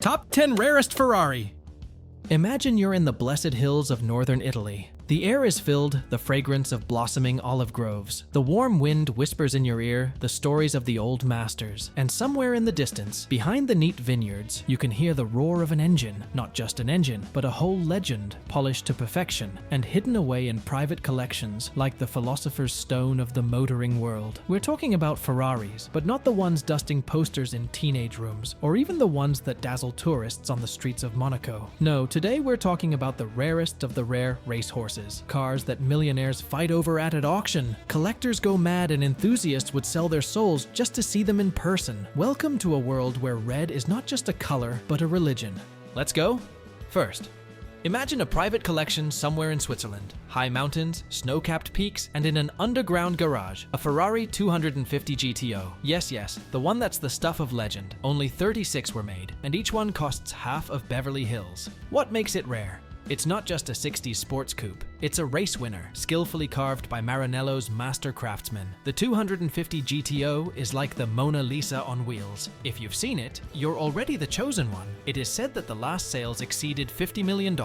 Top 10 Rarest Ferrari. Imagine you're in the blessed hills of northern Italy. The air is filled, the fragrance of blossoming olive groves. The warm wind whispers in your ear the stories of the old masters. And somewhere in the distance, behind the neat vineyards, you can hear the roar of an engine. Not just an engine, but a whole legend, polished to perfection, and hidden away in private collections like the philosopher's stone of the motoring world. We're talking about Ferraris, but not the ones dusting posters in teenage rooms, or even the ones that dazzle tourists on the streets of Monaco. No, today we're talking about the rarest of the rare racehorses. Cars that millionaires fight over at auction. Collectors go mad and enthusiasts would sell their souls just to see them in person. Welcome to a world where red is not just a color, but a religion. Let's go? First, imagine a private collection somewhere in Switzerland. High mountains, snow-capped peaks, and in an underground garage, a Ferrari 250 GTO. Yes, the one that's the stuff of legend. Only 36 were made, and each one costs half of Beverly Hills. What makes it rare? It's not just a 60s sports coupe. It's a race winner, skillfully carved by Maranello's master craftsmen. The 250 GTO is like the Mona Lisa on wheels. If you've seen it, you're already the chosen one. It is said that the last sales exceeded $50 million,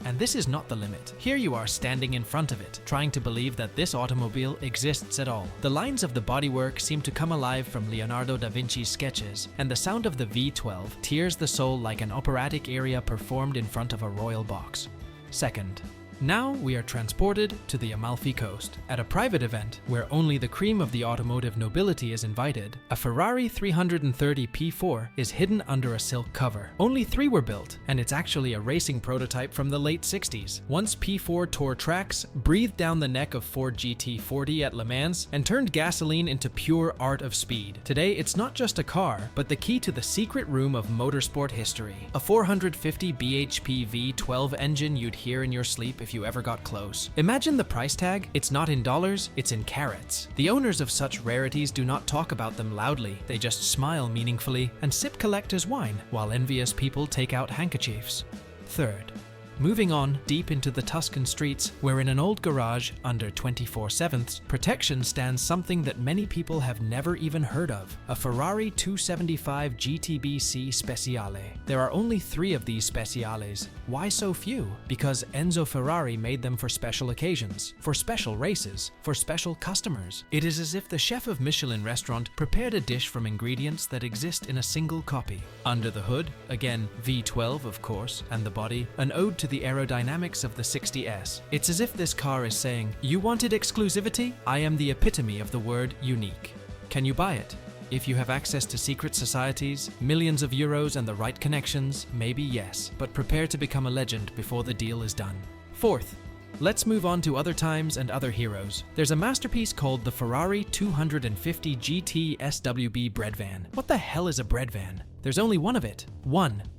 and this is not the limit. Here you are standing in front of it, trying to believe that this automobile exists at all. The lines of the bodywork seem to come alive from Leonardo da Vinci's sketches, and the sound of the V12 tears the soul like an operatic aria performed in front of a royal box. Second, now we are transported to the Amalfi Coast. At a private event, where only the cream of the automotive nobility is invited, a Ferrari 330 P4 is hidden under a silk cover. Only 3 were built, and it's actually a racing prototype from the late 60s. Once P4 tore tracks, breathed down the neck of Ford GT40 at Le Mans, and turned gasoline into pure art of speed. Today, it's not just a car, but the key to the secret room of motorsport history. A 450 bhp V12 engine you'd hear in your sleep if you ever got close. Imagine the price tag. It's not in dollars, it's in carats. The owners of such rarities do not talk about them loudly. They just smile meaningfully and sip collector's wine while envious people take out handkerchiefs. Third, moving on deep into the Tuscan streets, where in an old garage under 24/7 protection stands something that many people have never even heard of, a Ferrari 275 GTB P Speciale. There are only 3 of these Speciales. Why so few? Because Enzo Ferrari made them for special occasions, for special races, for special customers. It is as if the chef of Michelin restaurant prepared a dish from ingredients that exist in a single copy. Under the hood, again V12 of course, and the body, an ode to the aerodynamics of the 60S. It's as if this car is saying, you wanted exclusivity? I am the epitome of the word unique. Can you buy it? If you have access to secret societies, millions of euros and the right connections, maybe yes, but prepare to become a legend before the deal is done. Fourth, let's move on to other times and other heroes. There's a masterpiece called the Ferrari 250 GT SWB bread van. What the hell is a bread van? There's only one of it.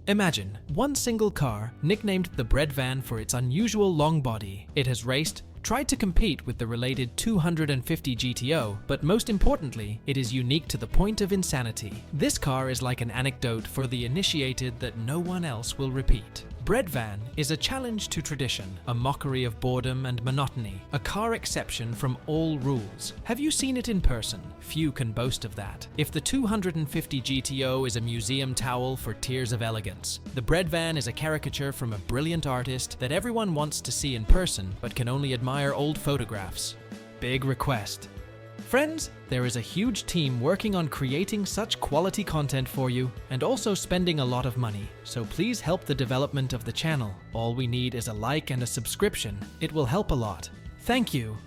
Imagine one single car, nicknamed the bread van for its unusual long body. It has raced, tried to compete with the related 250 GTO, but most importantly, it is unique to the point of insanity. This car is like an anecdote for the initiated that no one else will repeat. Bread van is a challenge to tradition, a mockery of boredom and monotony, a car exception from all rules. Have you seen it in person? Few can boast of that. If the 250 GTO is a museum towel for tears of elegance, the bread van is a caricature from a brilliant artist that everyone wants to see in person but can only admire old photographs. Big request. Friends, there is a huge team working on creating such quality content for you and also spending a lot of money, so please help the development of the channel. All we need is a like and a subscription. It will help a lot. Thank you.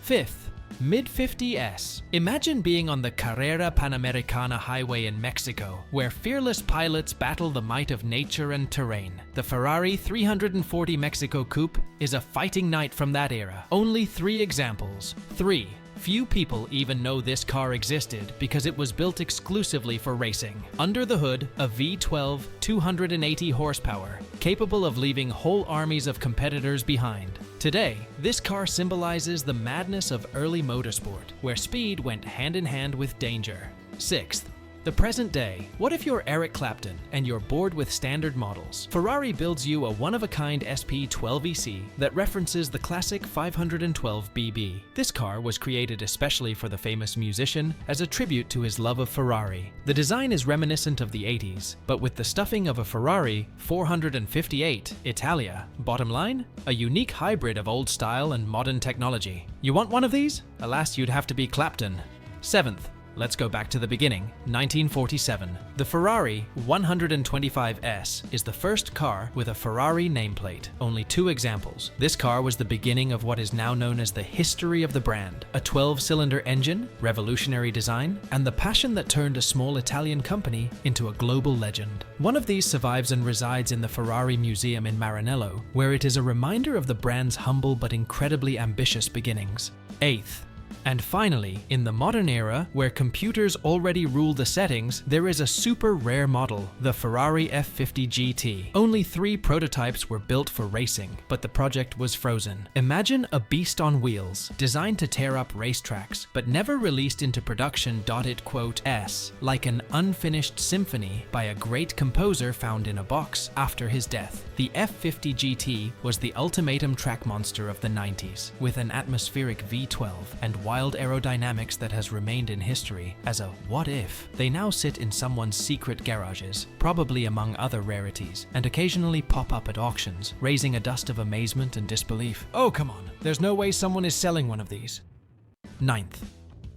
Fifth, Mid-50s. Imagine being on the Carrera Panamericana highway in Mexico, where fearless pilots battle the might of nature and terrain. The Ferrari 340 Mexico Coupe is a fighting knight from that era. Only 3 examples. 3. Few people even know this car existed because it was built exclusively for racing. Under the hood, a V12 280 horsepower, capable of leaving whole armies of competitors behind. Today, this car symbolizes the madness of early motorsport, where speed went hand in hand with danger. Sixth, The present day. What if you're Eric Clapton and you're bored with standard models? Ferrari builds you a one-of-a-kind SP12EC that references the classic 512 BB. This car was created especially for the famous musician as a tribute to his love of Ferrari. The design is reminiscent of the 80s, but with the stuffing of a Ferrari 458 Italia. Bottom line? A unique hybrid of old style and modern technology. You want one of these? Alas, you'd have to be Clapton. 7th. Let's go back to the beginning, 1947. The Ferrari 125S is the first car with a Ferrari nameplate. Only 2 examples. This car was the beginning of what is now known as the history of the brand. A 12-cylinder engine, revolutionary design, and the passion that turned a small Italian company into a global legend. One of these survives and resides in the Ferrari Museum in Maranello, where it is a reminder of the brand's humble but incredibly ambitious beginnings. 8th. And finally, in the modern era, where computers already rule the settings, there is a super rare model, the Ferrari F50 GT. Only 3 prototypes were built for racing, but the project was frozen. Imagine a beast on wheels, designed to tear up racetracks, but never released into production. It quote s, like an unfinished symphony by a great composer found in a box after his death. The F50 GT was the ultimatum track monster of the 90s, with an atmospheric V12 and wild aerodynamics that has remained in history as a what if. They now sit in someone's secret garages, probably among other rarities, and occasionally pop up at auctions, raising a dust of amazement and disbelief. Oh, come on, there's no way someone is selling one of these. 9th.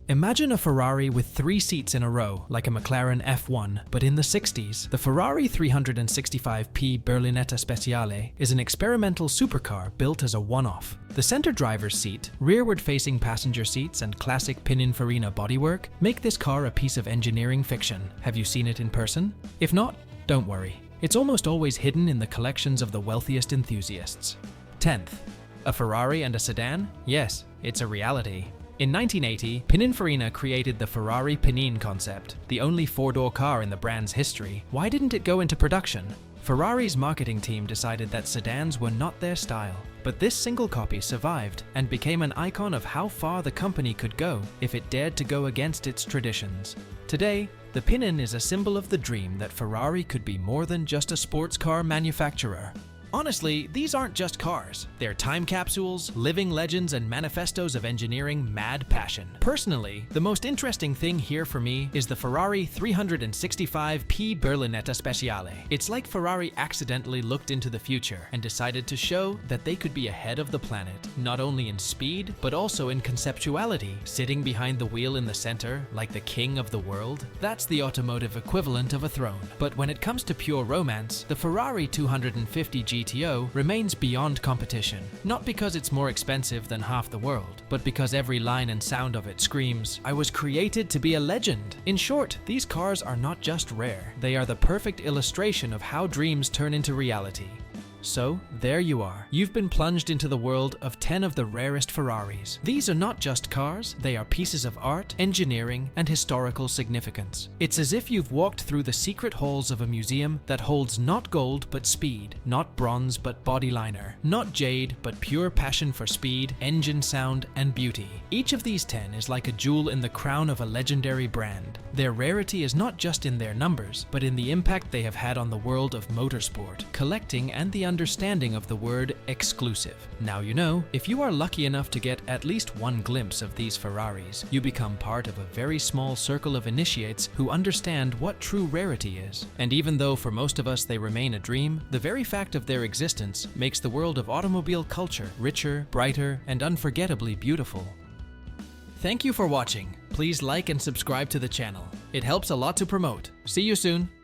Imagine a Ferrari with 3 seats in a row, like a McLaren F1, but in the 60s. The Ferrari 365 P Berlinetta Speciale is an experimental supercar built as a one-off. The center driver's seat, rearward-facing passenger seats, and classic Pininfarina bodywork make this car a piece of engineering fiction. Have you seen it in person? If not, don't worry. It's almost always hidden in the collections of the wealthiest enthusiasts. 10th. A Ferrari and a sedan? Yes, it's a reality. In 1980, Pininfarina created the Ferrari Pinin concept, the only 4-door car in the brand's history. Why didn't it go into production? Ferrari's marketing team decided that sedans were not their style. But this single copy survived and became an icon of how far the company could go if it dared to go against its traditions. Today, the Pinin is a symbol of the dream that Ferrari could be more than just a sports car manufacturer. Honestly, these aren't just cars. They're time capsules, living legends, and manifestos of engineering mad passion. Personally, the most interesting thing here for me is the Ferrari 365 P Berlinetta Speciale. It's like Ferrari accidentally looked into the future and decided to show that they could be ahead of the planet, not only in speed, but also in conceptuality, sitting behind the wheel in the center like the king of the world. That's the automotive equivalent of a throne. But when it comes to pure romance, the Ferrari 250 GT remains beyond competition, not because it's more expensive than half the world, but because every line and sound of it screams, "I was created to be a legend." In short, these cars are not just rare, they are the perfect illustration of how dreams turn into reality. So, there you are. You've been plunged into the world of 10 of the rarest Ferraris. These are not just cars, they are pieces of art, engineering, and historical significance. It's as if you've walked through the secret halls of a museum that holds not gold but speed, not bronze but body liner, not jade but pure passion for speed, engine sound, and beauty. Each of these 10 is like a jewel in the crown of a legendary brand. Their rarity is not just in their numbers, but in the impact they have had on the world of motorsport, collecting, and the understanding of the word exclusive. Now you know, if you are lucky enough to get at least one glimpse of these Ferraris, you become part of a very small circle of initiates who understand what true rarity is. And even though for most of us they remain a dream, the very fact of their existence makes the world of automobile culture richer, brighter, and unforgettably beautiful. Thank you for watching. Please like and subscribe to the channel. It helps a lot to promote. See you soon.